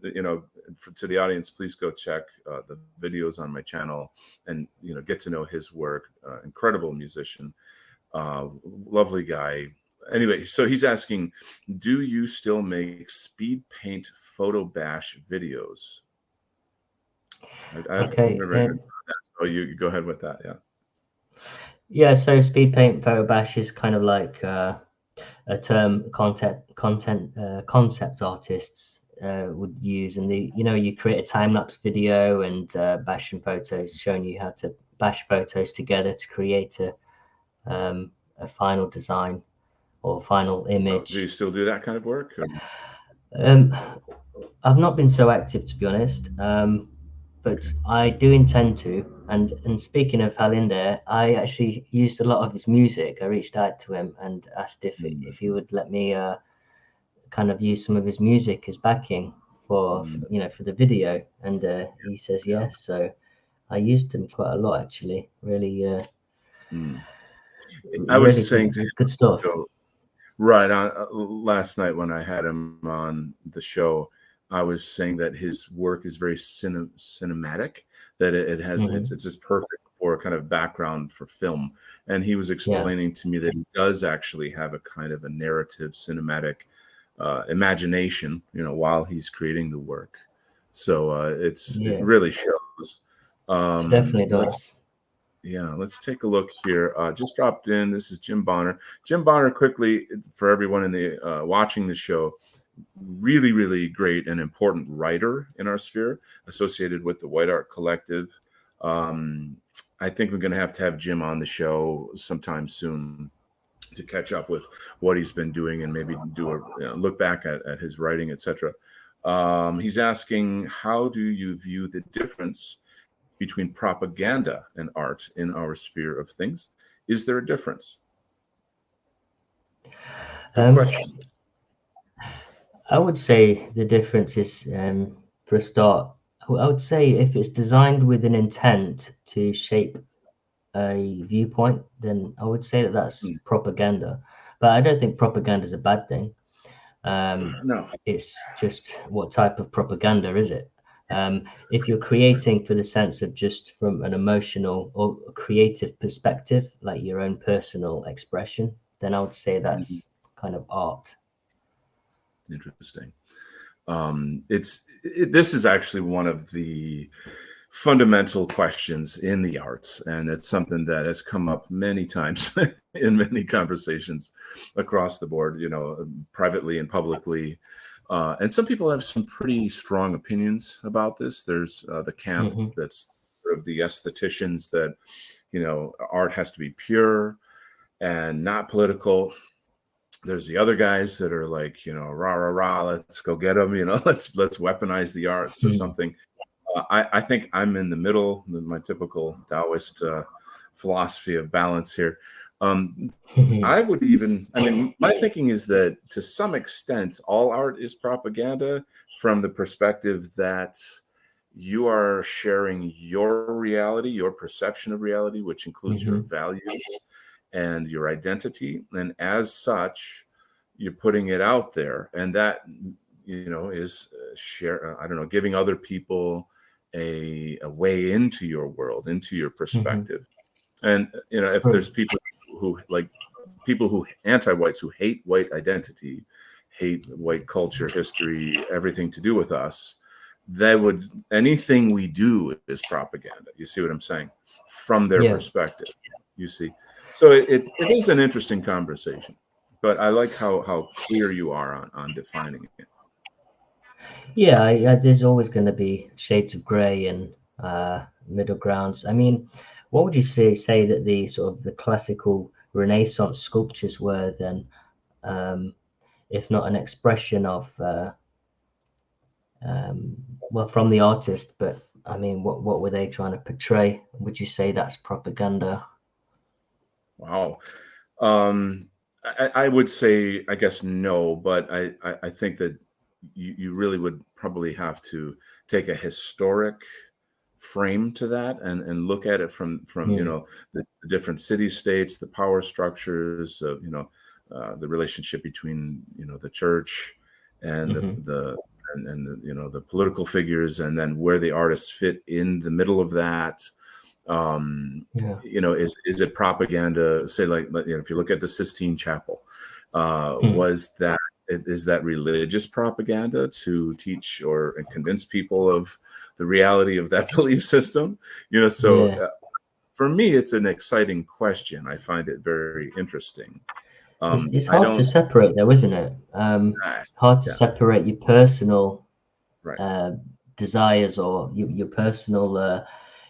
Speaker 1: to the audience, please go check the videos on my channel and get to know his work. Incredible musician, lovely guy. Anyway, so he's asking, do you still make speed paint photo bash videos? I've
Speaker 2: Okay.
Speaker 1: never heard that, so you go ahead with that. Yeah.
Speaker 2: Yeah, so speed paint photo bash is kind of like a term concept artists would use, and you create a time lapse video and bashing photos, showing you how to bash photos together to create a final design or final image.
Speaker 1: Do you still do that kind of work?
Speaker 2: I've not been so active, to be honest, but
Speaker 1: Okay.
Speaker 2: I do intend to. And speaking of Halinder, I actually used a lot of his music. I reached out to him and asked if he would let me kind of use some of his music as backing for the video, and he says yes. So I used him quite a lot, actually. Really,
Speaker 1: I was saying
Speaker 2: good,
Speaker 1: to him
Speaker 2: good stuff.
Speaker 1: right on last night when I had him on the show, I was saying that his work is very cinematic, that it has it's just perfect for kind of background for film. And he was explaining to me that he does actually have a kind of a narrative cinematic imagination, while he's creating the work. So it really shows.
Speaker 2: It definitely does.
Speaker 1: Let's take a look here. Just dropped in. This is Jim Bonner. Jim Bonner, quickly for everyone in the watching the show, really, really great and important writer in our sphere, associated with the White Art Collective. I think we're going to have Jim on the show sometime soon to catch up with what he's been doing and maybe do a look back at his writing, etc. He's asking, how do you view the difference between propaganda and art in our sphere of things? Is there a difference? Good question.
Speaker 2: I would say the difference is, for a start, I would say if it's designed with an intent to shape a viewpoint, then I would say that that's propaganda. But I don't think propaganda is a bad thing.
Speaker 1: No.
Speaker 2: It's just what type of propaganda is it? If you're creating for the sense of just from an emotional or creative perspective, like your own personal expression, then I would say that's kind of art.
Speaker 1: Interesting. This is actually one of the fundamental questions in the arts, and it's something that has come up many times in many conversations across the board, privately and publicly. And some people have some pretty strong opinions about this. There's the camp that's sort of the aestheticians that, art has to be pure and not political. There's the other guys that are like, rah, rah, rah, let's go get them, let's weaponize the arts or something. I think I'm in the middle, my typical Taoist philosophy of balance here. I would my thinking is that to some extent, all art is propaganda from the perspective that you are sharing your reality, your perception of reality, which includes your values and your identity. And as such, you're putting it out there. And that, is giving other people a way into your world, into your perspective. And, if there's people who anti-whites who hate white identity, hate white culture, history, everything to do with us, anything we do is propaganda. You see what I'm saying? From their perspective, you see. So it is an interesting conversation, but I like how clear you are on defining it.
Speaker 2: Yeah, there's always going to be shades of grey and middle grounds. I mean, what would you say that the sort of the classical Renaissance sculptures were then, if not an expression of, from the artist, but I mean, what were they trying to portray? Would you say that's propaganda?
Speaker 1: Wow. I would say, I guess no, but I think that you really would probably have to take a historic frame to that and look at it from you know the different city states, the power structures of the relationship between the church and the you know the political figures, and then where the artists fit in the middle of that. You know, is it propaganda? Say like if you look at the Sistine Chapel, is that religious propaganda to teach and convince people of the reality of that belief system? So for me, it's an exciting question. I find it very interesting.
Speaker 2: It's hard to separate though, isn't it? Hard to separate your personal desires or your personal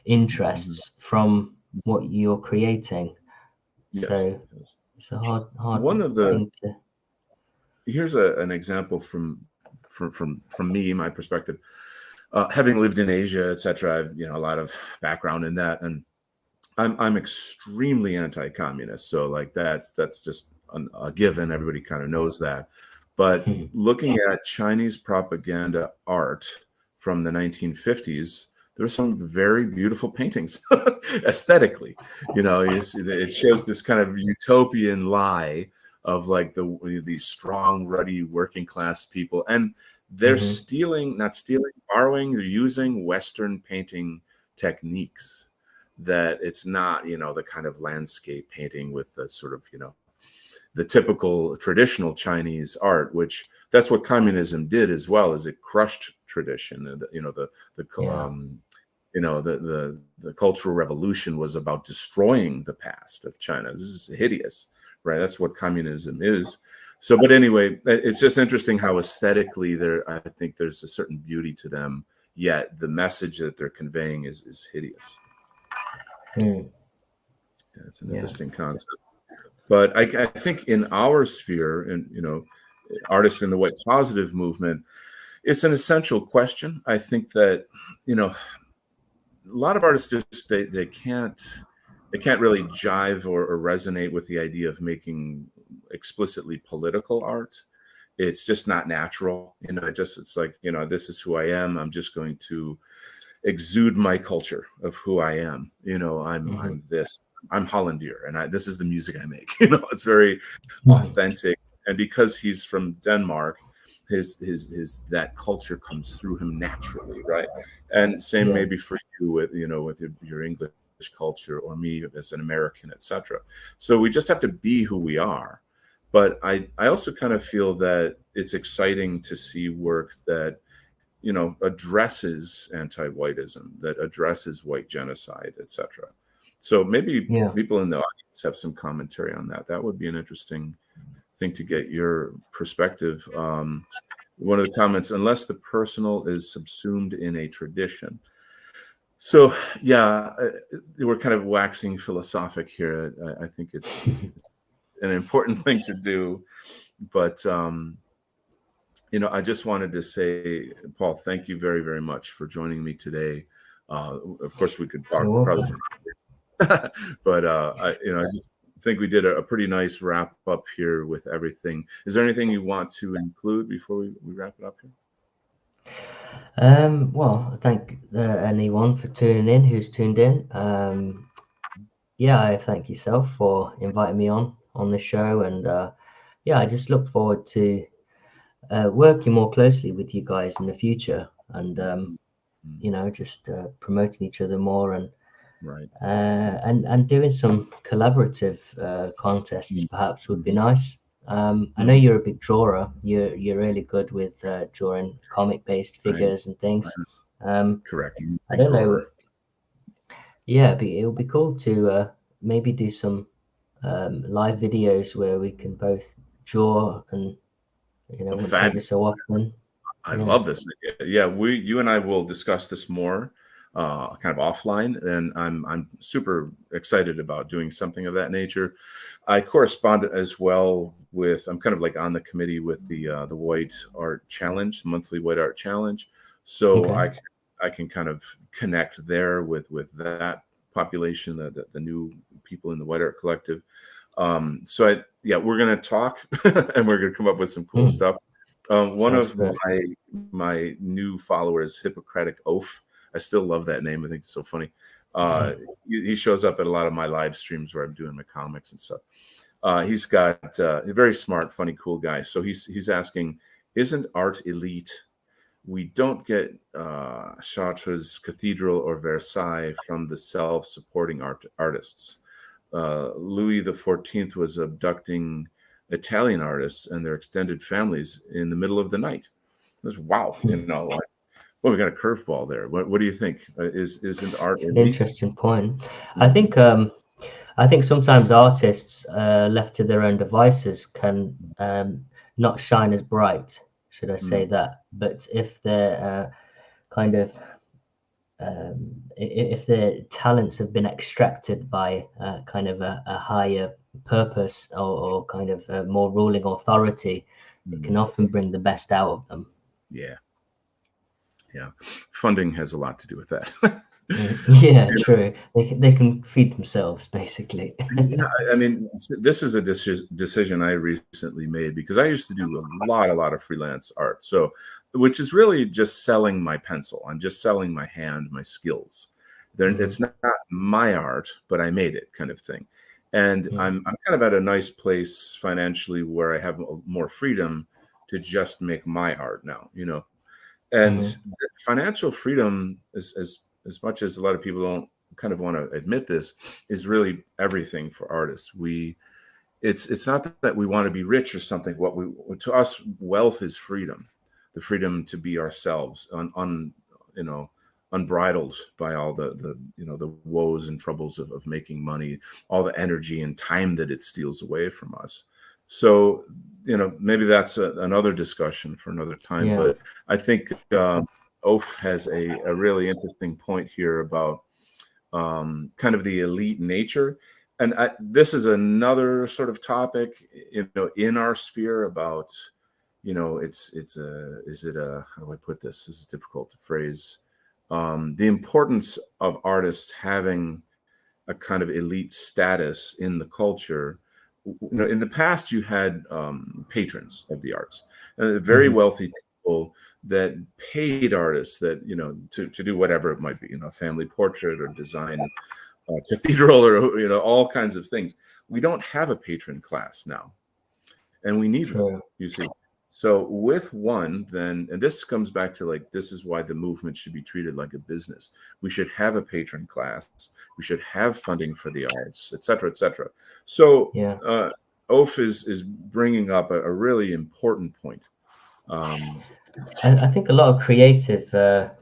Speaker 2: interests from what you're creating. So it's a hard thing to...
Speaker 1: Here's an example from me, my perspective. Having lived in Asia, etc., I've a lot of background in that, and I'm extremely anti-communist. So like that's just a given. Everybody kind of knows that. But looking at Chinese propaganda art from the 1950s, there's some very beautiful paintings aesthetically. It shows this kind of utopian lie of like these strong, ruddy working class people, and they're borrowing, they're using Western painting techniques. That it's not, the kind of landscape painting with the sort of, the typical traditional Chinese art, which that's what communism did as well, as it crushed tradition. The Cultural Revolution was about destroying the past of China. This is hideous, right? That's what communism is. So, but anyway, it's just interesting how aesthetically I think there's a certain beauty to them, yet the message that they're conveying is hideous. Yeah, it's an interesting concept. But I think in our sphere, and artists in the white positive movement, it's an essential question. I think that a lot of artists just they can't really jive or resonate with the idea of making explicitly political art. It's just not natural. It's like, this is who I am. I'm just going to exude my culture of who I am. I'm this. I'm Hollandier, and this is the music I make. It's very authentic. And because he's from Denmark, his that culture comes through him naturally, right? And same maybe for you with with your English culture, or me as an American, etc. So we just have to be who we are. But I also kind of feel that it's exciting to see work that addresses anti-whiteism, that addresses white genocide, etc. So maybe people in the audience have some commentary on that. That would be an interesting thing to get your perspective. One of the comments, unless the personal is subsumed in a tradition. So we're kind of waxing philosophic here. I think it's an important thing to do, but I just wanted to say, Paul, thank you very, very much for joining me today. Of course, we could talk probably, but I just think we did a pretty nice wrap up here with everything. Is there anything you want to include before we wrap it up here?
Speaker 2: Well, I thank anyone for tuning in who's tuned in. I thank yourself for inviting me on the show, and I just look forward to working more closely with you guys in the future, and just promoting each other more, and and doing some collaborative contests perhaps would be nice. I know you're a big drawer. You're really good with drawing comic-based figures and things.
Speaker 1: Correct.
Speaker 2: I don't know. Yeah, it would be cool to maybe do some live videos where we can both draw and once every so often.
Speaker 1: I love this. Yeah, you and I will discuss this more, kind of offline, and I'm super excited about doing something of that nature. I correspond as well with. I'm kind of like on the committee with the White Art Challenge, monthly White Art Challenge. So I can kind of connect there with that population, the new people in the White Art Collective. So we're gonna talk and we're gonna come up with some cool stuff. One of my new followers, Hippocratic Oath. I still love that name. I think it's so funny. He shows up at a lot of my live streams where I'm doing my comics and stuff. He's got a very smart, funny, cool guy. So he's asking, isn't art elite? We don't get Chartres Cathedral or Versailles from the self-supporting artists. Louis XIV was abducting Italian artists and their extended families in the middle of the night. Wow, like, well, we got a curveball there. What do you think? Isn't art elite?
Speaker 2: Interesting point. I think sometimes artists left to their own devices can not shine as bright, should I say that? But if they're kind of if their talents have been extracted by kind of a higher purpose or kind of a more ruling authority, it can often bring the best out of them.
Speaker 1: Yeah. Funding has a lot to do with that.
Speaker 2: Yeah, true. They can feed themselves, basically.
Speaker 1: Yeah, I mean, this is a decision I recently made because I used to do a lot of freelance art. So, which is really just selling my pencil. I'm just selling my hand, my skills. It's not my art, but I made it, kind of thing. And I'm kind of at a nice place financially where I have more freedom to just make my art now, And financial freedom is as much as a lot of people don't kind of want to admit this, is really everything for artists. It's not that we want to be rich or something. To us, wealth is freedom, the freedom to be ourselves, unbridled by all the woes and troubles of making money, all the energy and time that it steals away from us. So, maybe that's another discussion for another time.
Speaker 2: Yeah.
Speaker 1: But I think Oaf has a really interesting point here about kind of the elite nature. And this is another sort of topic, in our sphere about, how do I put this? This is difficult to phrase. The importance of artists having a kind of elite status in the culture. In the past, you had patrons of the arts, very wealthy people that paid artists that to do whatever it might be, family portrait or design a cathedral or all kinds of things. We don't have a patron class now, and we need them. You see. So with one, then, and this comes back to this is why the movement should be treated like a business. We should have a patron class. We should have funding for the arts, et cetera, et cetera. So Oaf is bringing up a really important point.
Speaker 2: I think a lot of creative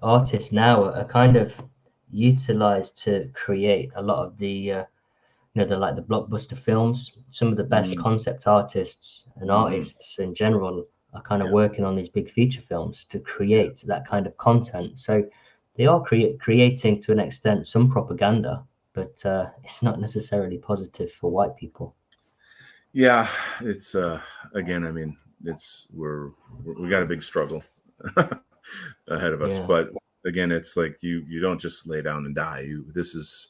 Speaker 2: artists now are kind of utilized to create a lot of the the blockbuster films. Some of the best concept artists and artists in general are kind of working on these big feature films to create that kind of content. So they are creating to an extent some propaganda, but it's not necessarily positive for white people.
Speaker 1: Yeah, it's again, I mean, we got a big struggle ahead of us, but again, it's like you don't just lay down and die. This is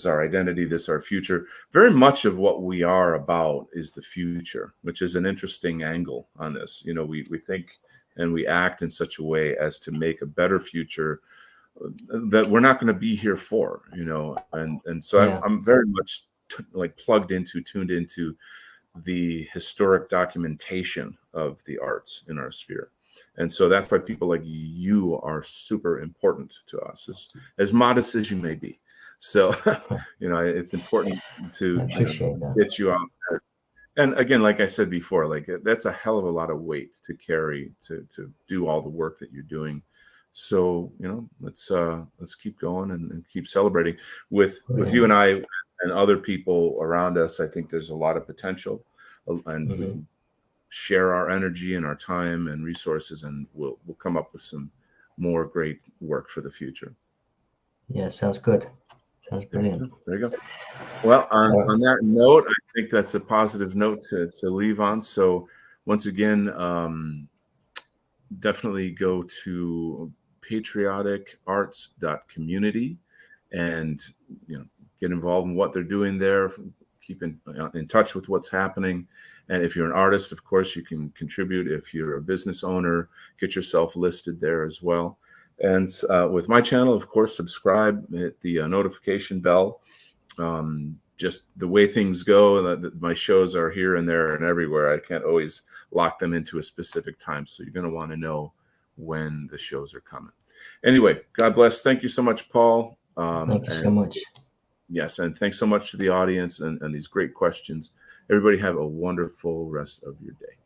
Speaker 1: our identity, this is our future. Very much of what we are about is the future, which is an interesting angle on this. We think and we act in such a way as to make a better future that we're not going to be here for, and so I'm very much tuned into the historic documentation of the arts in our sphere. And so that's why people like you are super important to us, as modest as you may be. So, it's important to get you out there. And again, like I said before, that's a hell of a lot of weight to carry to do all the work that you're doing. So, let's keep going and keep celebrating with you and I and other people around us. I think there's a lot of potential, and we can share our energy and our time and resources, and we'll come up with some more great work for the future.
Speaker 2: Yeah, sounds good. Sounds brilliant.
Speaker 1: There you go. Well, on that note, I think that's a positive note to leave on. So once again, definitely go to patrioticarts.community and get involved in what they're doing there. Keep in touch with what's happening. And if you're an artist, of course, you can contribute. If you're a business owner, get yourself listed there as well. And with my channel, of course, subscribe, hit the notification bell. Just the way things go, my shows are here and there and everywhere. I can't always lock them into a specific time. So you're going to want to know when the shows are coming. Anyway, God bless. Thank you so much, Paul.
Speaker 2: Thank you so much.
Speaker 1: Yes, and thanks so much to the audience and these great questions. Everybody have a wonderful rest of your day.